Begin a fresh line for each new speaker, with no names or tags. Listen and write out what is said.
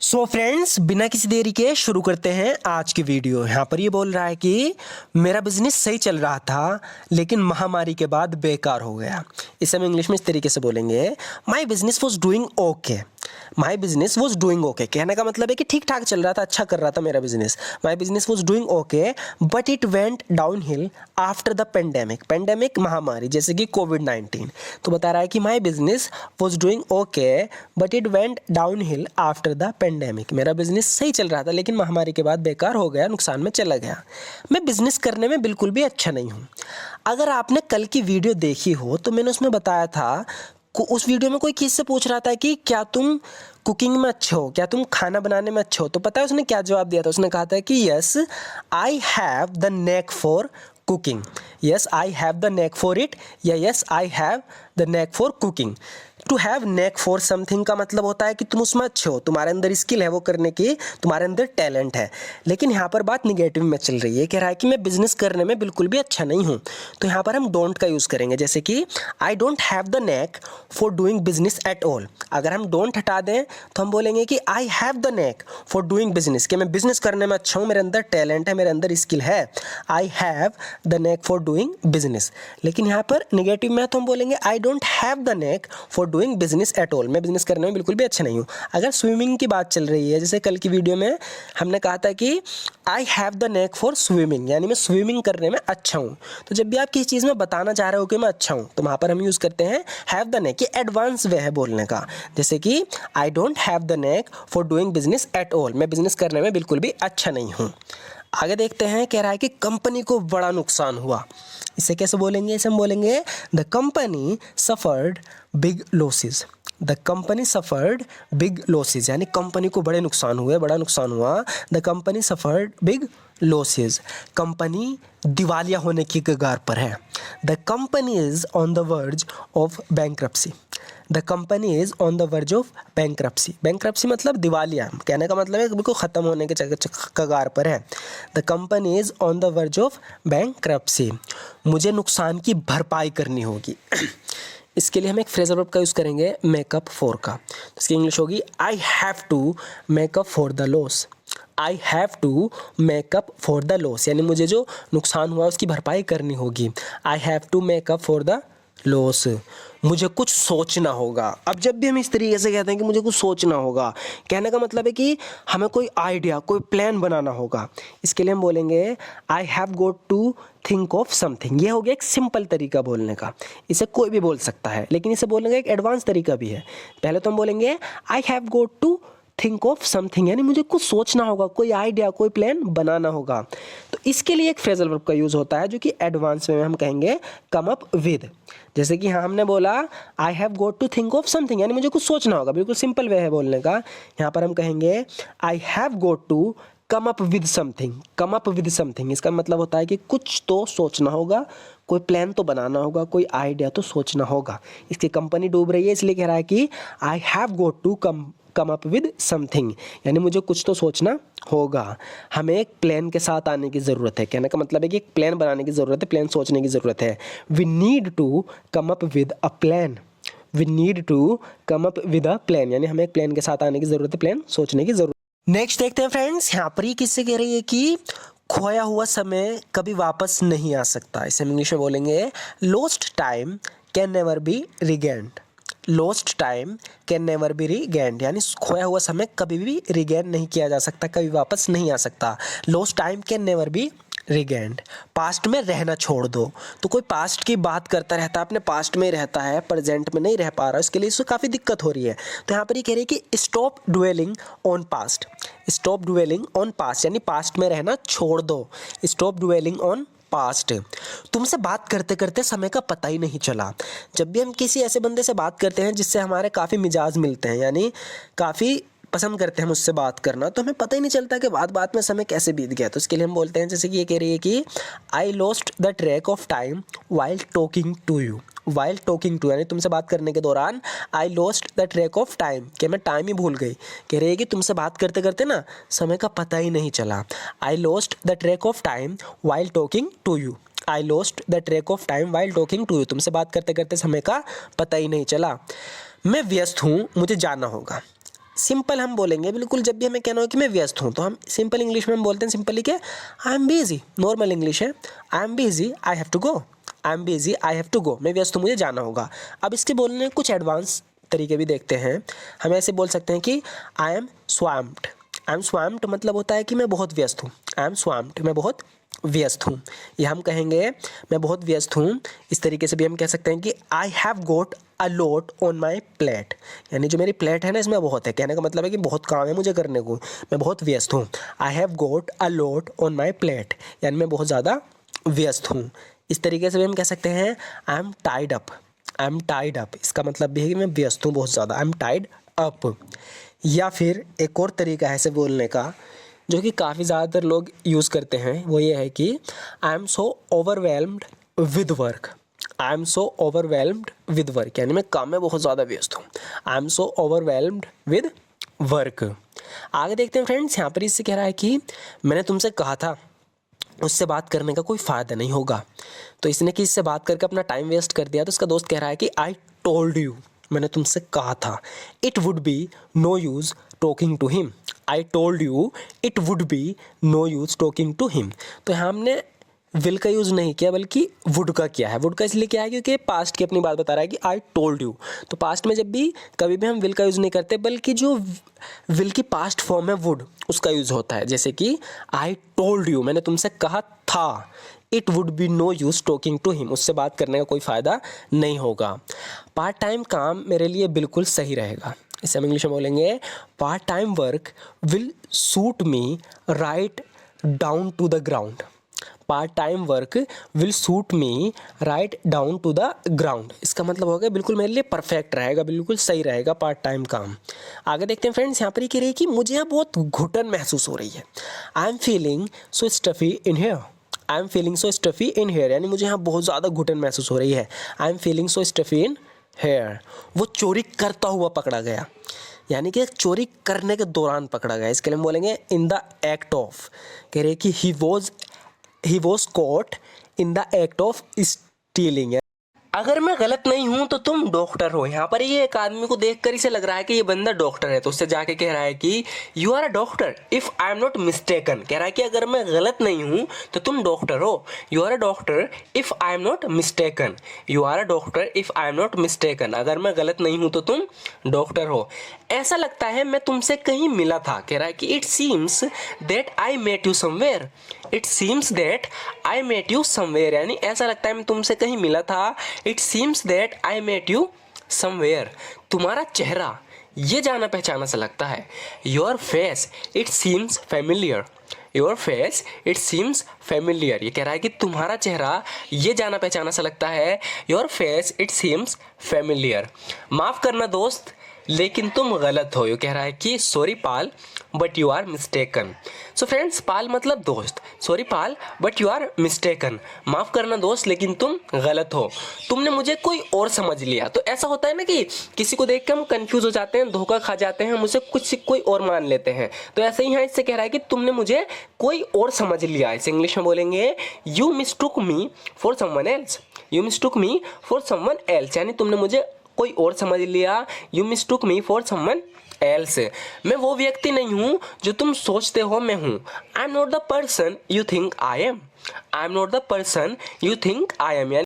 So friends, बिना किसी देरी के शुरू करते हैं आज की वीडियो। यहाँ पर ये बोल रहा है कि मेरा बिजनेस सही चल रहा था लेकिन महामारी के बाद बेकार हो गया। इसे हम इंग्लिश में इस तरीके से बोलेंगे, my business was doing okay. My business was doing okay कहने का मतलब है कि ठीक ठाक चल रहा था, अच्छा कर रहा था मेरा business. My business was doing okay but it went down hill after the pandemic. Pandemic महामारी जैसे कि कोविड-19। तो बता रहा है कि my business was doing okay but it went down hill after the pandemic. मेरा बिजनेस सही चल रहा था लेकिन महामारी के बाद बेकार हो गया, नुकसान में चला गया। मैं बिजनेस करने में बिल्कुल भी अच्छा नहीं हूँ। अगर आपने कल की वीडियो देखी हो तो मैंने उसमें बताया था, उस वीडियो में कोई किसी से पूछ रहा था कि क्या तुम कुकिंग में अच्छे हो, क्या तुम खाना बनाने में अच्छे हो। तो पता है उसने क्या जवाब दिया था? उसने कहा था कि yes I have the knack for cooking. Yes I have the knack for it, या yes I have the knack for cooking. To have knack for something का मतलब होता है कि तुम उसमें अच्छे हो, तुम्हारे अंदर स्किल है वो करने की, तुम्हारे अंदर टैलेंट है। लेकिन यहाँ पर बात निगेटिव में चल रही है, कह रहा है कि मैं बिजनेस करने में बिल्कुल भी अच्छा नहीं हूँ। तो यहाँ पर हम डोंट का यूज़ करेंगे, जैसे कि I don't have the knack for doing business at all. अगर हम डोंट हटा दें तो हम बोलेंगे कि I have the knack for doing business, कि मैं बिजनेस करने में अच्छा हूँ, मेरे अंदर टैलेंट है, मेरे अंदर स्किल है। आई have the knack for doing business. लेकिन यहाँ पर निगेटिव में तो हम बोलेंगे I don't have the knack for doing business at all. मैं बिजनेस करने में बिल्कुल भी अच्छा नहीं हूँ। अगर स्विमिंग की बात चल रही है, जैसे कल की वीडियो में हमने कहा था कि I have the knack for swimming, यानी मैं स्विमिंग करने में अच्छा हूँ। तो जब भी आप किसी चीज़ में बताना चाह रहे हो कि मैं अच्छा हूँ, तो वहाँ पर हम यूज़ करते हैं हैव द नेक, ये एडवांस वे है बोलने का। जैसे कि I don't have the knack for doing business at all, मैं बिजनेस करने में बिल्कुल भी अच्छा नहीं हूँ। आगे देखते हैं, कह रहा है कि कंपनी को बड़ा नुकसान हुआ। इसे कैसे बोलेंगे? इसे हम बोलेंगे the company suffered big losses. The company suffered big losses, यानी कंपनी को बड़े नुकसान हुए, बड़ा नुकसान हुआ। The company suffered big losses. Company दिवालिया होने की कगार पर है। The company is on the verge of bankruptcy. The company is on the verge of bankruptcy. Bankruptcy मतलब दिवालिया, कहने का मतलब है कि बिल्कुल ख़त्म होने के कगार पर है। The company is on the verge of bankruptcy. मुझे नुकसान की भरपाई करनी होगी। इसके लिए हम एक फ्रेजल वर्ब का यूज़ करेंगे, मेकअप फॉर का। इसकी इंग्लिश होगी I have to make up for the loss. I have to make up for the loss, यानी मुझे जो नुकसान हुआ उसकी भरपाई करनी होगी। I have to make up for the loss. मुझे कुछ सोचना होगा। अब जब भी हम इस तरीके से कहते हैं कि मुझे कुछ सोचना होगा, कहने का मतलब है कि हमें कोई आइडिया, कोई प्लान बनाना होगा। इसके लिए हम बोलेंगे I have got to think of something. ये हो गया एक सिंपल तरीका बोलने का, इसे कोई भी बोल सकता है, लेकिन इसे बोलने का एक एडवांस तरीका भी है। पहले तो हम बोलेंगे I have got to think of something, यानी मुझे कुछ सोचना होगा, कोई आइडिया, कोई प्लान बनाना होगा। तो इसके लिए एक फ्रेजल वर्ब का यूज़ होता है जो कि एडवांस में हम कहेंगे कम अप विद। जैसे कि हाँ, हमने बोला I have got to think of something, यानी मुझे कुछ सोचना होगा, बिल्कुल सिंपल वे है बोलने का। यहाँ पर हम कहेंगे I have got to come up with something. Come up with something, इसका मतलब होता है कि कुछ तो सोचना होगा, कोई प्लान तो बनाना होगा, कोई आइडिया तो सोचना होगा। इसकी कंपनी डूब रही है, इसलिए कह रहा है कि I have got to come up with something, यानी मुझे कुछ तो सोचना होगा। हमें एक प्लान के साथ आने की ज़रूरत है। कहने का मतलब है कि एक प्लान बनाने की ज़रूरत है, प्लान सोचने की ज़रूरत है। We need to come up with a plan. We need to come up with a plan, यानी हमें एक प्लान के साथ आने की ज़रूरत है, प्लान सोचने की ज़रूरत। नेक्स्ट देखते हैं फ्रेंड्स, यहाँ पर ये किससे कह रही है कि खोया हुआ समय कभी वापस नहीं आ सकता। इसे हम इंग्लिश में बोलेंगे lost time can never be regained. Lost time can never be regained, यानी खोया हुआ समय कभी भी रिगेन नहीं किया जा सकता, कभी वापस नहीं आ सकता। Lost time can never be regained. Past में रहना छोड़ दो। तो कोई पास्ट की बात करता रहता है, अपने पास्ट में ही रहता है, प्रेजेंट में नहीं रह पा रहा, इसके लिए इसको काफ़ी दिक्कत हो रही है। तो यहाँ पर ये कह रही है कि stop dwelling on past. Stop dwelling on past, यानी पास्ट में रहना छोड़ दो। Stop dwelling on past. तुमसे बात करते करते समय का पता ही नहीं चला। जब भी हम किसी ऐसे बंदे से बात करते हैं जिससे हमारे काफ़ी मिजाज मिलते हैं, यानी काफ़ी पसंद करते हैं हम उससे बात करना, तो हमें पता ही नहीं चलता कि बात बात में समय कैसे बीत गया। तो इसके लिए हम बोलते हैं, जैसे कि ये कह रही है कि I lost the track of time while talking to you. While talking to, यानी तुमसे बात करने के दौरान I lost the track of time, कि मैं टाइम ही भूल गई। कह रही है कि तुमसे बात करते करते ना समय का पता ही नहीं चला। I lost the track of time while talking to you. I lost the track of time while talking to you. तुमसे बात करते करते समय का पता ही नहीं चला। मैं व्यस्त हूँ, मुझे जाना होगा। सिंपल हम बोलेंगे बिल्कुल, जब भी हमें कहना हो कि मैं व्यस्त हूँ तो हम सिंपल इंग्लिश में हम बोलते हैं सिंपली कि I am busy. Normal English है, I am busy, I have to go. I am busy, I have to go, मैं व्यस्त हूँ, मुझे जाना होगा। अब इसके बोलने के कुछ एडवांस तरीके भी देखते हैं। हम ऐसे बोल सकते हैं कि आई एम स्वाम्प्ड। आई एम स्वाम्प्ड मतलब होता है कि मैं बहुत व्यस्त हूँ। आई एम स्वाम्प्ड, मैं बहुत व्यस्त हूँ। या हम कहेंगे मैं बहुत व्यस्त हूँ। इस तरीके से भी हम कह सकते हैं कि I have goat a lot on my plate, यानी जो मेरी प्लेट है ना इसमें बहुत है। कहने का मतलब है कि बहुत काम है मुझे करने को, मैं बहुत व्यस्त हूँ। आई have goat a lot on my plate, यानी मैं बहुत ज़्यादा व्यस्त हूँ। इस तरीके से भी हम कह सकते हैं I am tied up. I am tied up, इसका मतलब भी है कि मैं व्यस्त हूँ बहुत ज़्यादा। I am tied up. या फिर एक और तरीका है ऐसे बोलने का जो कि काफ़ी ज़्यादातर लोग यूज़ करते हैं, वो ये है कि I am so overwhelmed with work. I am so overwhelmed with work, यानी मैं काम में बहुत ज़्यादा व्यस्त हूँ। I am so overwhelmed with work. आगे देखते हैं फ्रेंड्स, यहाँ पर इससे कह रहा है कि मैंने तुमसे कहा था उससे बात करने का कोई फ़ायदा नहीं होगा। तो इसने कि इससे बात करके अपना टाइम वेस्ट कर दिया, तो इसका दोस्त कह रहा है कि आई टोल्ड यू, मैंने तुमसे कहा था। It would be no use talking to him. I told you it would be no use talking to him. तो यहाँ हमने विल का यूज़ नहीं किया बल्कि वुड का किया है। वुड का इसलिए किया है क्योंकि पास्ट की अपनी बात बता रहा है कि आई टोल्ड यू। तो पास्ट में जब भी कभी भी हम विल का यूज़ नहीं करते बल्कि जो विल की पास्ट फॉर्म है वुड, उसका यूज़ होता है। जैसे कि आई टोल्ड यू, मैंने तुमसे कहा था। It would be no use talking to him, उससे बात करने का कोई फ़ायदा नहीं होगा। पार्ट टाइम काम मेरे लिए बिल्कुल सही रहेगा। इसे हम इंग्लिश में बोलेंगे part time work will suit me right down to the ground. Part time work will suit me right down to the ground, इसका मतलब हो गया बिल्कुल मेरे लिए परफेक्ट रहेगा, बिल्कुल सही रहेगा पार्ट टाइम काम। आगे देखते हैं फ्रेंड्स, यहाँ पर ये कह रही है कि मुझे यहाँ बहुत घुटन महसूस हो रही है। I am feeling so stuffy in here. I am feeling so stuffy in here, यानी मुझे यहाँ बहुत ज़्यादा घुटन महसूस हो रही है। I am feeling so stuffy in here. वो चोरी करता हुआ पकड़ा गया, यानी कि चोरी करने के दौरान पकड़ा गया। इसके लिए हम बोलेंगे इन द एक्ट ऑफ। कह रहे कि he was caught in the act of stealing। अगर मैं गलत नहीं हूं तो तुम डॉक्टर हो। यहाँ पर ये एक आदमी को देखकर इसे लग रहा है कि ये बंदा डॉक्टर है, तो उससे जाके कह रहा है कि you are a doctor if I am not mistaken. कह रहा है कि अगर मैं गलत नहीं हूं तो तुम डॉक्टर हो। You are a doctor if I am not mistaken. You are a doctor if I am not mistaken, अगर मैं गलत नहीं हूं तो तुम डॉक्टर हो। ऐसा लगता है मैं तुमसे कहीं मिला था। कह रहा है कि it seems that I met you somewhere. It seems that I met you somewhere, यानी ऐसा लगता है मैं तुमसे कहीं मिला था। It seems that I met you somewhere, तुम्हारा चेहरा ये जाना पहचाना सा लगता है। Your face it seems familiar. Your face it seems familiar, ये कह रहा है कि तुम्हारा चेहरा ये जाना पहचाना सा लगता है। Your face it seems familiar. माफ़ करना दोस्त लेकिन तुम गलत हो। ये कह रहा है कि sorry pal but you are mistaken. So friends, pal मतलब दोस्त, sorry pal but you are mistaken, माफ़ करना दोस्त लेकिन तुम गलत हो, तुमने मुझे कोई और समझ लिया। तो ऐसा होता है ना कि किसी को देख के हम कंफ्यूज हो जाते हैं, धोखा खा जाते हैं, हम उसे कुछ कोई और मान लेते हैं। तो ऐसे ही यहाँ इससे कह रहा है कि तुमने मुझे कोई और समझ लिया। इसे इंग्लिश में बोलेंगे you mistook me for someone else. You mistook me for someone else, यानी तुमने मुझे कोई और समझ लिया। You mistook me for someone else. मैं वो व्यक्ति नहीं हूँ जो तुम सोचते हो मैं हूँ। आई am not the person you think I am. I am not the person you think I am.